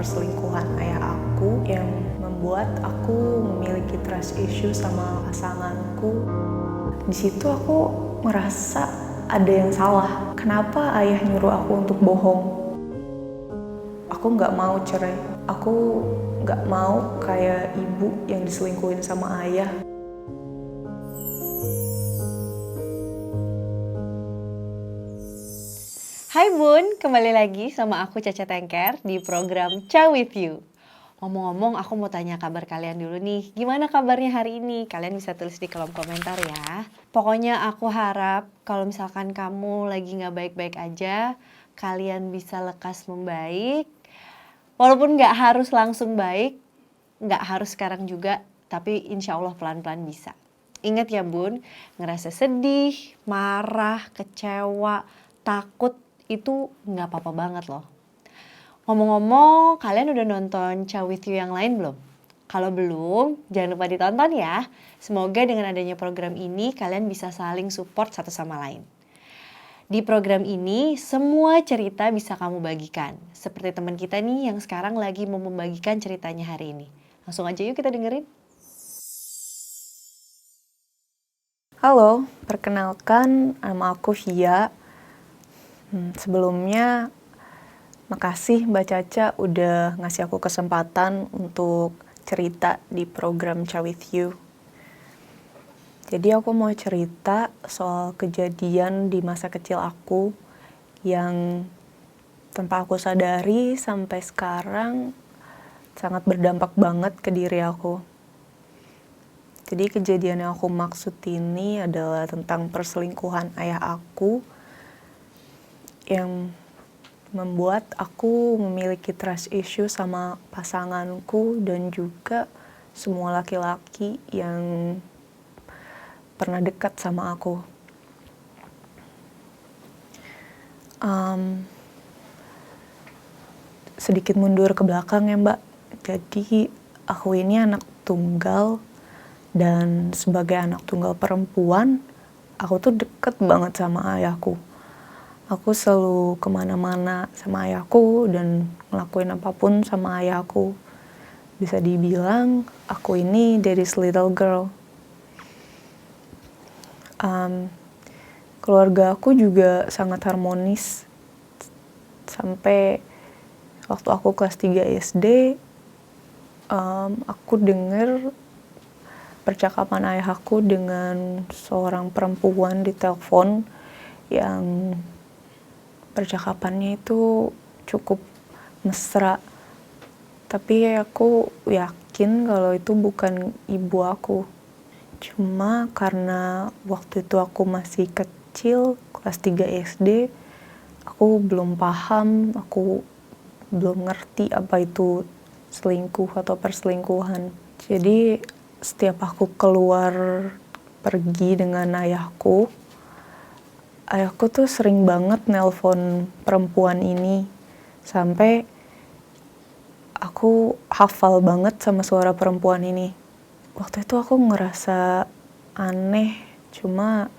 perselingkuhan ayah aku yang membuat aku memiliki trust issue sama pasanganku. Di situ aku merasa ada yang salah. Kenapa ayah nyuruh aku untuk bohong? Aku nggak mau cerai. Aku nggak mau kayak ibu yang diselingkuhin sama ayah. Hai Bun, kembali lagi sama aku Caca Tengker di program Ciao With You. Ngomong-ngomong, aku mau tanya kabar kalian dulu nih. Gimana kabarnya hari ini? Kalian bisa tulis di kolom komentar ya. Pokoknya aku harap kalau misalkan kamu lagi gak baik-baik aja, kalian bisa lekas membaik. Walaupun gak harus langsung baik, gak harus sekarang juga, tapi insya Allah pelan-pelan bisa. Ingat ya Bun, ngerasa sedih, marah, kecewa, takut, itu nggak apa-apa banget loh. Ngomong-ngomong, kalian udah nonton Ciao With You yang lain belum? Kalau belum, jangan lupa ditonton ya. Semoga dengan adanya program ini, kalian bisa saling support satu sama lain. Di program ini, semua cerita bisa kamu bagikan. Seperti teman kita nih yang sekarang lagi mau membagikan ceritanya hari ini. Langsung aja yuk kita dengerin. Halo, perkenalkan nama aku Via. Sebelumnya, makasih Mbak Caca udah ngasih aku kesempatan untuk cerita di program Ciao With You. Jadi aku mau cerita soal kejadian di masa kecil aku yang tanpa aku sadari sampai sekarang sangat berdampak banget ke diri aku. Jadi kejadian yang aku maksud ini adalah tentang perselingkuhan ayah aku yang membuat aku memiliki trust issue sama pasanganku dan juga semua laki-laki yang pernah dekat sama aku. Sedikit mundur ke belakang ya Mbak. Jadi aku ini anak tunggal dan sebagai anak tunggal perempuan, aku tuh deket banget sama ayahku. Aku selalu kemana-mana sama ayahku dan ngelakuin apapun sama ayahku. Bisa dibilang aku ini daddy's little girl. Keluarga aku juga sangat harmonis. Sampai waktu aku kelas 3 SD, aku dengar percakapan ayahku dengan seorang perempuan di telepon yang percakapannya itu cukup mesra. Tapi aku yakin kalau itu bukan ibu aku. Cuma karena waktu itu aku masih kecil, kelas 3 SD, aku belum paham, aku belum ngerti apa itu selingkuh atau perselingkuhan. Jadi setiap aku keluar pergi dengan ayahku tuh sering banget nelpon perempuan ini. Sampai aku hafal banget sama suara perempuan ini. Waktu itu aku ngerasa aneh, cuma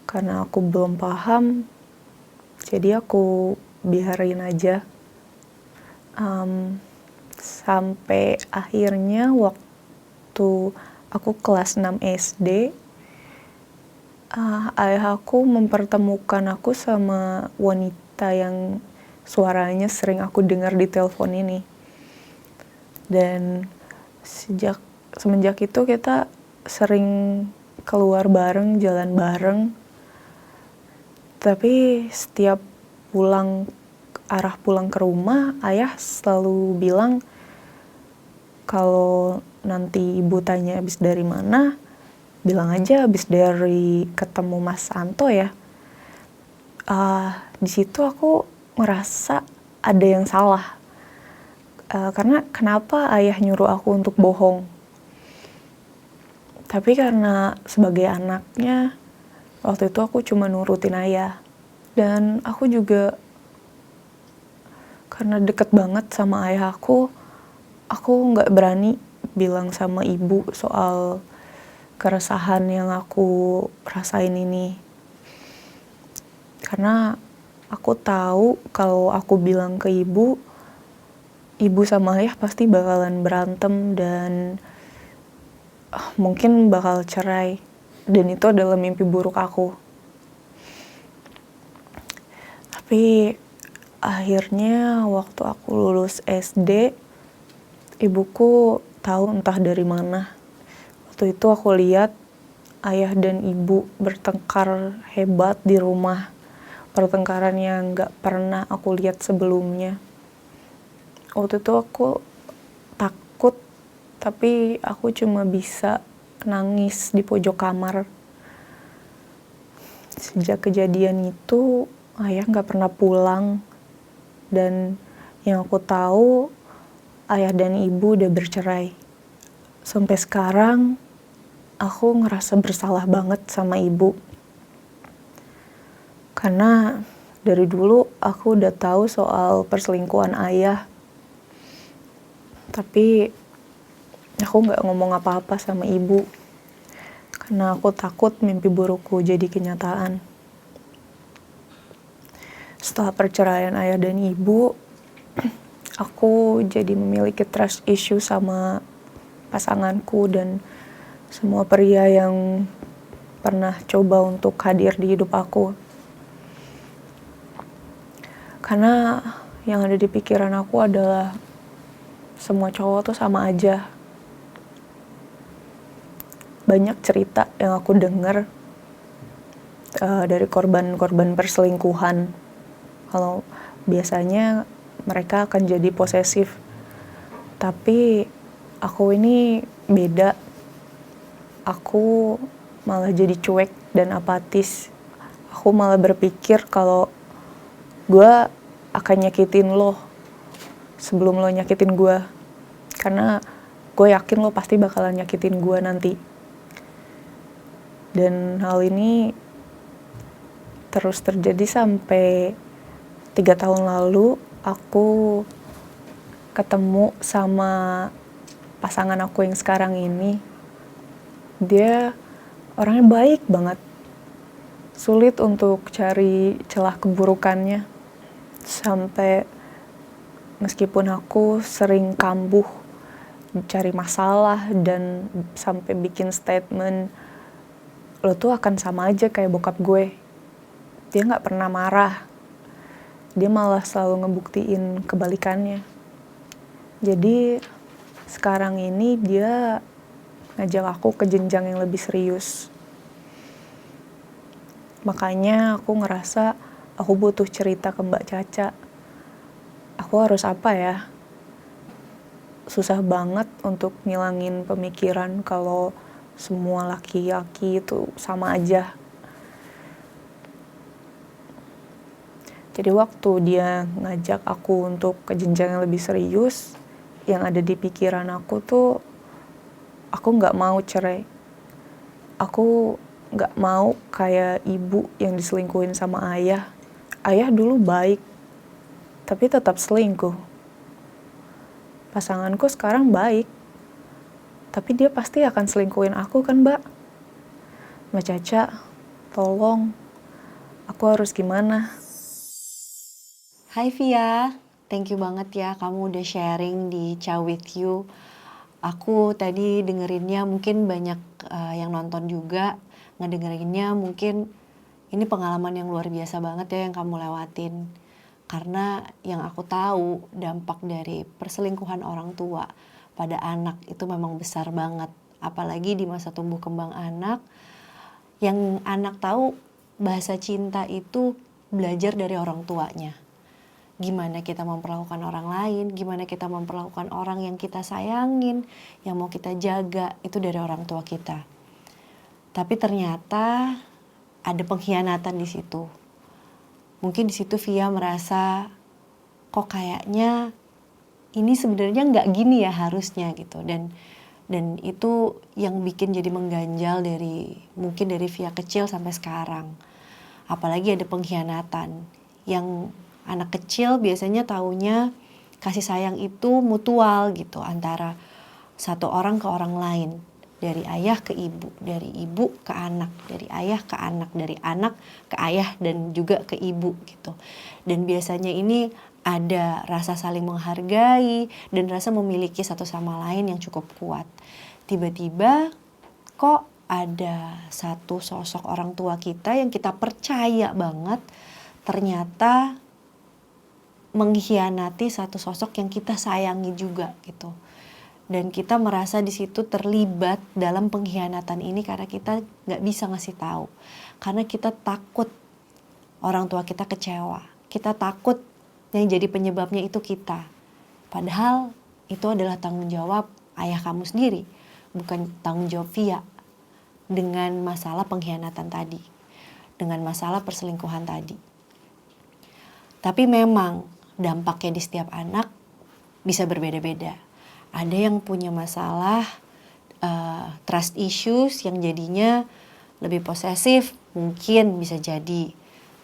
karena aku belum paham, jadi aku biarin aja. Sampai akhirnya waktu aku kelas 6 SD, ayah aku mempertemukan aku sama wanita yang suaranya sering aku dengar di telepon ini. Dan semenjak itu kita sering keluar bareng, jalan bareng. Tapi setiap arah pulang ke rumah, ayah selalu bilang kalau nanti ibu tanya habis dari mana, bilang aja habis dari ketemu Mas Santo ya. Di situ aku ngerasa ada yang salah. Karena kenapa ayah nyuruh aku untuk bohong? Tapi karena sebagai anaknya, waktu itu aku cuma nurutin ayah. Dan aku juga karena deket banget sama ayah aku nggak berani bilang sama ibu soal keresahan yang aku rasain ini. Karena aku tahu kalau aku bilang ke ibu, ibu sama ayah pasti bakalan berantem dan mungkin bakal cerai. Dan itu adalah mimpi buruk aku. Tapi akhirnya waktu aku lulus SD, ibuku tahu entah dari mana. Waktu itu aku lihat ayah dan ibu bertengkar hebat di rumah. Pertengkaran yang gak pernah aku lihat sebelumnya. Waktu itu aku takut, tapi aku cuma bisa nangis di pojok kamar. Sejak kejadian itu, ayah gak pernah pulang. Dan yang aku tahu, ayah dan ibu udah bercerai. Sampai sekarang, aku ngerasa bersalah banget sama ibu. Karena dari dulu aku udah tahu soal perselingkuhan ayah. Tapi aku gak ngomong apa-apa sama ibu. Karena aku takut mimpi burukku jadi kenyataan. Setelah perceraian ayah dan ibu, aku jadi memiliki trust issue sama pasanganku dan semua pria yang pernah coba untuk hadir di hidup aku. Karena yang ada di pikiran aku adalah semua cowok tuh sama aja. Banyak cerita yang aku dengar dari korban-korban perselingkuhan. Kalau biasanya mereka akan jadi posesif. Tapi aku ini beda. Aku malah jadi cuek dan apatis. Aku malah berpikir kalau gue akan nyakitin lo sebelum lo nyakitin gue. Karena gue yakin lo pasti bakalan nyakitin gue nanti. Dan hal ini terus terjadi sampai 3 tahun lalu aku ketemu sama pasangan aku yang sekarang ini. Dia orangnya baik banget. Sulit untuk cari celah keburukannya. Sampai meskipun aku sering kambuh cari masalah dan sampai bikin statement, lo tuh akan sama aja kayak bokap gue. Dia gak pernah marah. Dia malah selalu ngebuktiin kebalikannya. Jadi sekarang ini dia ngajak aku ke jenjang yang lebih serius. Makanya aku ngerasa aku butuh cerita ke Mbak Caca. Aku harus apa ya? Susah banget untuk ngilangin pemikiran kalau semua laki-laki itu sama aja. Jadi waktu dia ngajak aku untuk ke jenjang yang lebih serius, yang ada di pikiran aku tuh, aku gak mau cerai. Aku gak mau kayak ibu yang diselingkuhin sama ayah. Ayah dulu baik, tapi tetap selingkuh. Pasanganku sekarang baik, tapi dia pasti akan selingkuhin aku kan, Mbak? Mbak Caca, tolong. Aku harus gimana? Hai Via, thank you banget ya kamu udah sharing di Chow With You. Aku tadi dengerinnya mungkin banyak yang nonton juga, ngedengerinnya mungkin ini pengalaman yang luar biasa banget ya yang kamu lewatin. Karena yang aku tahu dampak dari perselingkuhan orang tua pada anak itu memang besar banget. Apalagi di masa tumbuh kembang anak, yang anak tahu bahasa cinta itu belajar dari orang tuanya. Gimana kita memperlakukan orang lain, gimana kita memperlakukan orang yang kita sayangin, yang mau kita jaga, itu dari orang tua kita. Tapi ternyata ada pengkhianatan di situ. Mungkin di situ Via merasa kok kayaknya ini sebenarnya nggak gini ya harusnya gitu. Dan itu yang bikin jadi mengganjal mungkin dari Via kecil sampai sekarang. Apalagi ada pengkhianatan yang anak kecil biasanya taunya kasih sayang itu mutual gitu antara satu orang ke orang lain. Dari ayah ke ibu, dari ibu ke anak, dari ayah ke anak, dari anak ke ayah dan juga ke ibu gitu. Dan biasanya ini ada rasa saling menghargai, dan rasa memiliki satu sama lain yang cukup kuat. Tiba-tiba kok ada satu sosok orang tua kita yang kita percaya banget ternyata mengkhianati satu sosok yang kita sayangi juga gitu. Dan kita merasa di situ terlibat dalam pengkhianatan ini karena kita nggak bisa ngasih tahu. Karena kita takut orang tua kita kecewa. Kita takut yang jadi penyebabnya itu kita. Padahal itu adalah tanggung jawab ayah kamu sendiri, bukan tanggung jawab Via dengan masalah pengkhianatan tadi, dengan masalah perselingkuhan tadi. Tapi memang dampaknya di setiap anak bisa berbeda-beda. Ada yang punya masalah trust issues yang jadinya lebih posesif, mungkin bisa jadi.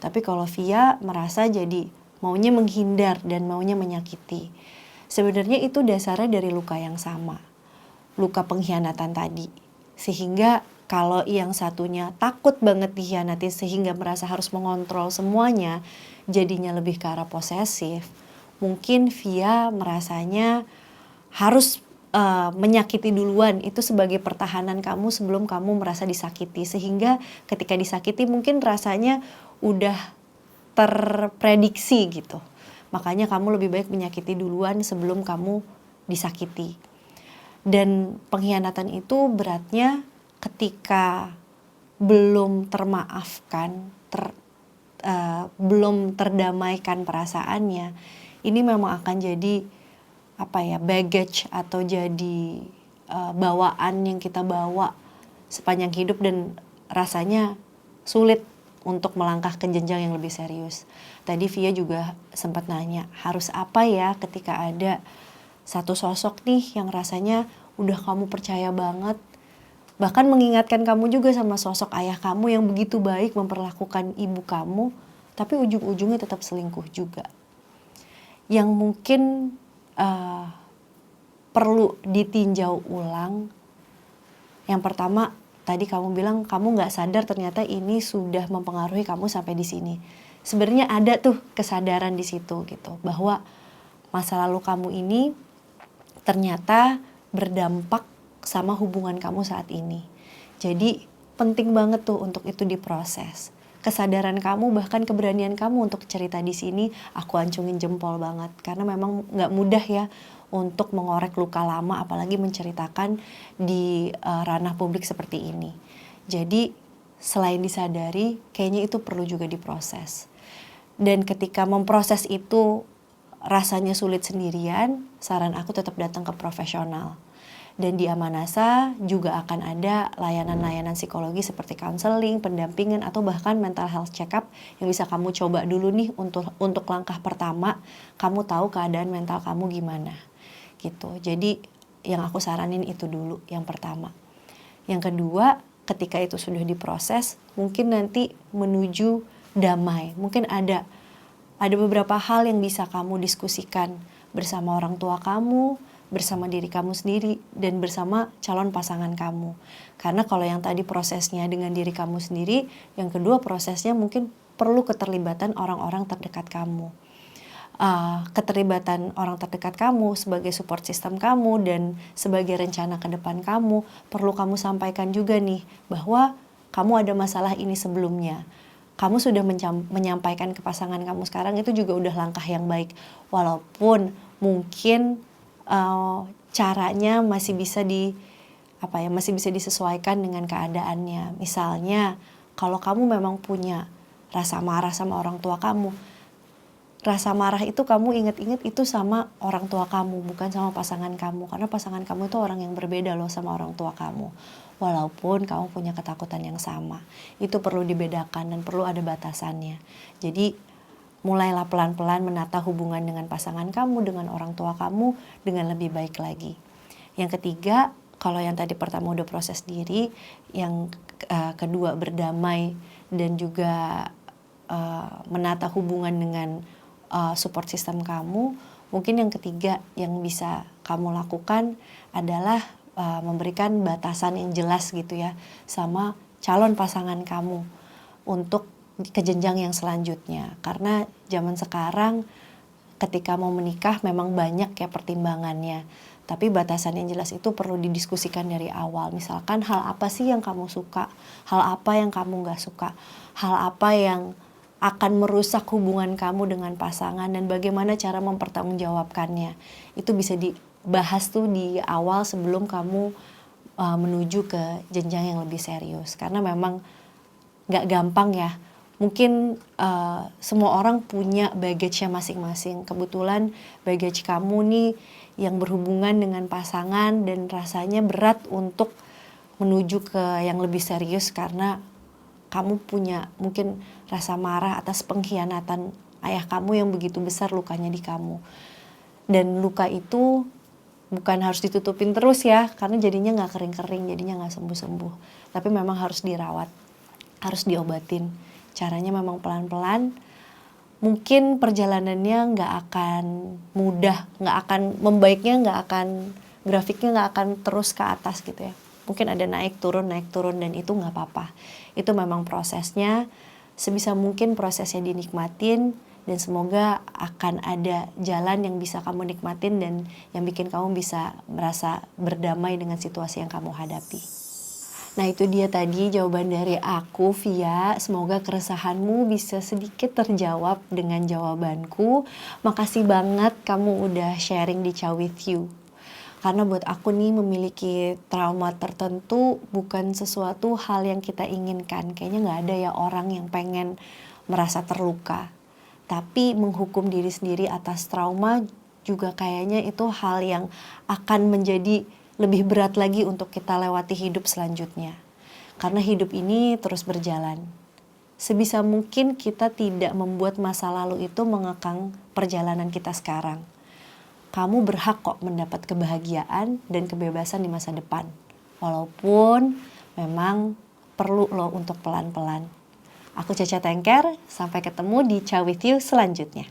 Tapi kalau Via merasa jadi maunya menghindar dan maunya menyakiti. Sebenarnya itu dasarnya dari luka yang sama, luka pengkhianatan tadi. Sehingga kalau yang satunya takut banget dikhianati sehingga merasa harus mengontrol semuanya, jadinya lebih ke arah posesif. Mungkin Via merasanya harus menyakiti duluan, itu sebagai pertahanan kamu sebelum kamu merasa disakiti. Sehingga ketika disakiti mungkin rasanya udah terprediksi gitu. Makanya kamu lebih baik menyakiti duluan sebelum kamu disakiti. Dan pengkhianatan itu beratnya ketika belum termaafkan, belum terdamaikan perasaannya. Ini memang akan jadi baggage atau jadi bawaan yang kita bawa sepanjang hidup dan rasanya sulit untuk melangkah ke jenjang yang lebih serius. Tadi Via juga sempat nanya, harus apa ya ketika ada satu sosok nih yang rasanya udah kamu percaya banget, bahkan mengingatkan kamu juga sama sosok ayah kamu yang begitu baik memperlakukan ibu kamu, tapi ujung-ujungnya tetap selingkuh juga. Yang mungkin perlu ditinjau ulang. Yang pertama, tadi kamu bilang kamu nggak sadar ternyata ini sudah mempengaruhi kamu sampai di sini. Sebenarnya ada tuh kesadaran di situ gitu, bahwa masa lalu kamu ini ternyata berdampak sama hubungan kamu saat ini. Jadi penting banget tuh untuk itu diproses. Kesadaran kamu, bahkan keberanian kamu untuk cerita di sini, aku acungin jempol banget. Karena memang nggak mudah ya untuk mengorek luka lama, apalagi menceritakan di ranah publik seperti ini. Jadi selain disadari, kayaknya itu perlu juga diproses. Dan ketika memproses itu rasanya sulit sendirian, saran aku tetap datang ke profesional. Dan di Amanasa juga akan ada layanan-layanan psikologi seperti counseling, pendampingan, atau bahkan mental health check-up yang bisa kamu coba dulu nih untuk langkah pertama, kamu tahu keadaan mental kamu gimana gitu. Jadi yang aku saranin itu dulu yang pertama. Yang kedua, ketika itu sudah diproses, mungkin nanti menuju damai. Mungkin ada beberapa hal yang bisa kamu diskusikan bersama orang tua kamu, bersama diri kamu sendiri, dan bersama calon pasangan kamu. Karena kalau yang tadi prosesnya dengan diri kamu sendiri, yang kedua prosesnya mungkin perlu keterlibatan orang-orang terdekat kamu. Keterlibatan orang terdekat kamu sebagai support system kamu dan sebagai rencana ke depan kamu, perlu kamu sampaikan juga nih bahwa kamu ada masalah ini sebelumnya. Kamu sudah menyampaikan ke pasangan kamu sekarang, itu juga udah langkah yang baik. Walaupun mungkin caranya masih bisa disesuaikan dengan keadaannya. Misalnya, kalau kamu memang punya rasa marah sama orang tua kamu, rasa marah itu kamu ingat-ingat itu sama orang tua kamu, bukan sama pasangan kamu. Karena pasangan kamu itu orang yang berbeda loh sama orang tua kamu. Walaupun kamu punya ketakutan yang sama. Itu perlu dibedakan dan perlu ada batasannya. Jadi mulailah pelan-pelan menata hubungan dengan pasangan kamu, dengan orang tua kamu dengan lebih baik lagi. Yang ketiga, kalau yang tadi pertama udah proses diri, yang kedua berdamai dan juga menata hubungan dengan support system kamu, mungkin yang ketiga yang bisa kamu lakukan adalah memberikan batasan yang jelas gitu ya sama calon pasangan kamu untuk ke jenjang yang selanjutnya. Karena zaman sekarang ketika mau menikah memang banyak ya pertimbangannya. Tapi batasan yang jelas itu perlu didiskusikan dari awal. Misalkan hal apa sih yang kamu suka, hal apa yang kamu nggak suka, hal apa yang akan merusak hubungan kamu dengan pasangan dan bagaimana cara mempertanggungjawabkannya. Itu bisa dibahas tuh di awal sebelum kamu menuju ke jenjang yang lebih serius. Karena memang nggak gampang ya. Mungkin semua orang punya baggage-nya masing-masing. Kebetulan baggage kamu nih yang berhubungan dengan pasangan dan rasanya berat untuk menuju ke yang lebih serius karena kamu punya mungkin rasa marah atas pengkhianatan ayah kamu yang begitu besar lukanya di kamu. Dan luka itu bukan harus ditutupin terus ya, karena jadinya nggak kering-kering, jadinya nggak sembuh-sembuh. Tapi memang harus dirawat, harus diobatin. Caranya memang pelan-pelan. Mungkin perjalanannya nggak akan mudah, nggak akan membaiknya, grafiknya nggak akan terus ke atas gitu ya. Mungkin ada naik turun dan itu nggak apa-apa. Itu memang prosesnya, sebisa mungkin prosesnya dinikmatin dan semoga akan ada jalan yang bisa kamu nikmatin dan yang bikin kamu bisa merasa berdamai dengan situasi yang kamu hadapi. Nah itu dia tadi jawaban dari aku Via, semoga keresahanmu bisa sedikit terjawab dengan jawabanku. Makasih banget kamu udah sharing di Ciao With You. Karena buat aku nih memiliki trauma tertentu bukan sesuatu hal yang kita inginkan. Kayaknya gak ada ya orang yang pengen merasa terluka. Tapi menghukum diri sendiri atas trauma juga kayaknya itu hal yang akan menjadi lebih berat lagi untuk kita lewati hidup selanjutnya. Karena hidup ini terus berjalan. Sebisa mungkin kita tidak membuat masa lalu itu mengekang perjalanan kita sekarang. Kamu berhak kok mendapat kebahagiaan dan kebebasan di masa depan. Walaupun memang perlu loh untuk pelan-pelan. Aku Caca Tengker, sampai ketemu di Ciao With You selanjutnya.